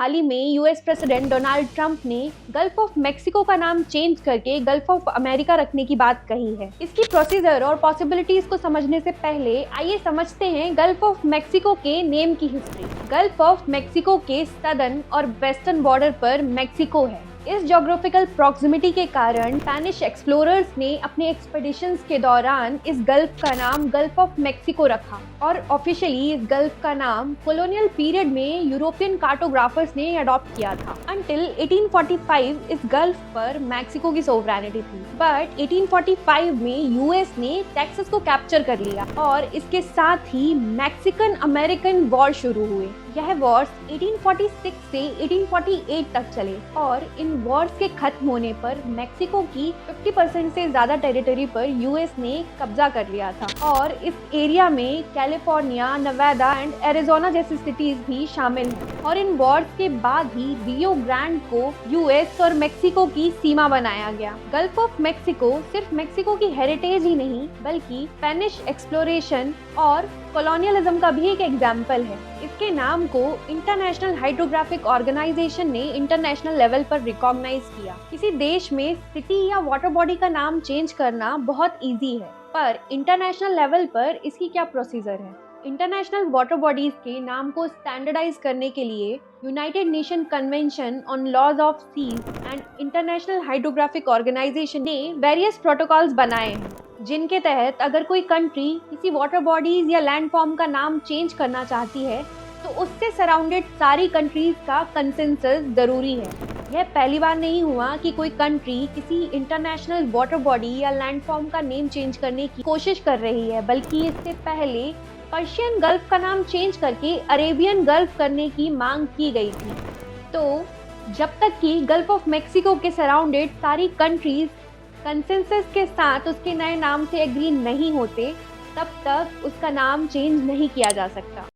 हाल ही में US president Donald Trump ने gulf of Mexico का नाम चेंज करके गल्फ ऑफ अमेरिका रखने की बात कही है। इसकी प्रोसीजर और पॉसिबिलिटीज को समझने से पहले आइए समझते हैं गल्फ ऑफ मेक्सिको के नेम की हिस्ट्री। गल्फ ऑफ मेक्सिको के सदर्न और वेस्टर्न बॉर्डर पर मेक्सिको है। इस ज्योग्राफिकल प्रॉक्सिमिटी के कारण स्पेनिश एक्सप्लोरर्स ने अपने एक्सपेडिशंस के दौरान इस गल्फ का नाम गल्फ ऑफ मेक्सिको रखा और ऑफिशियली इस गल्फ का नाम कॉलोनियल पीरियड में यूरोपियन कार्टोग्राफर्स ने अडॉप्ट किया था। अंटिल 1845 इस गल्फ पर मैक्सिको की सोवरेनिटी थी, बट 1845 में यूएस ने टेक्सास को कैप्चर कर लिया और इसके साथ ही मैक्सिकन अमेरिकन वॉर शुरू हुए। यह वॉर्स 1846 से 1848 तक चले और इन वॉर्स के खत्म होने पर मेक्सिको की 50% से ज्यादा टेरिटरी पर यूएस ने कब्जा कर लिया था और इस एरिया में कैलिफोर्निया, नेवादा एंड एरिजोना जैसी सिटीज भी शामिल हैं। और इन वॉर्स के बाद ही रियो ग्रांड को यूएस और मेक्सिको की सीमा बनाया गया। गल्फ ऑफ मेक्सिको सिर्फ मेक्सिको की हेरिटेज ही नहीं बल्कि स्पेनिश एक्सप्लोरेशन और कॉलोनियलिज्म का भी एक एग्जाम्पल है। इसके नाम को इंटरनेशनल हाइड्रोग्राफिक ऑर्गेनाइजेशन ने इंटरनेशनल लेवल पर रिकॉग्नाइज किया। किसी देश में सिटी या वाटर बॉडी का नाम चेंज करना बहुत इजी है, पर इंटरनेशनल लेवल पर इसकी क्या प्रोसीजर है? इंटरनेशनल वाटर बॉडीज के नाम को स्टैंडर्डाइज करने के लिए united nation convention on laws of seas and international hydrographic organisation ने वेरियस प्रोटोकॉल्स बनाए हैं, जिनके तहत अगर कोई कंट्री किसी वाटर बॉडीज या लैंडफॉर्म का नाम चेंज करना चाहती है तो उससे सराउंडेड सारी कंट्रीज का कंसेंसस जरूरी है। यह पहली बार नहीं हुआ कि कोई कंट्री किसी इंटरनेशनल वाटर बॉडी या लैंडफॉर्म का नेम चेंज करने की कोशिश कर रही है, बल्कि इससे पहले पर्शियन गल्फ का नाम चेंज करके अरेबियन गल्फ करने की मांग की गई थी। तो जब तक कि गल्फ ऑफ मेक्सिको के सराउंडेड सारी कंट्रीज कंसेंसस के साथ उसके नए नाम से एग्री नहीं होते, तब तक उसका नाम चेंज नहीं किया जा सकता।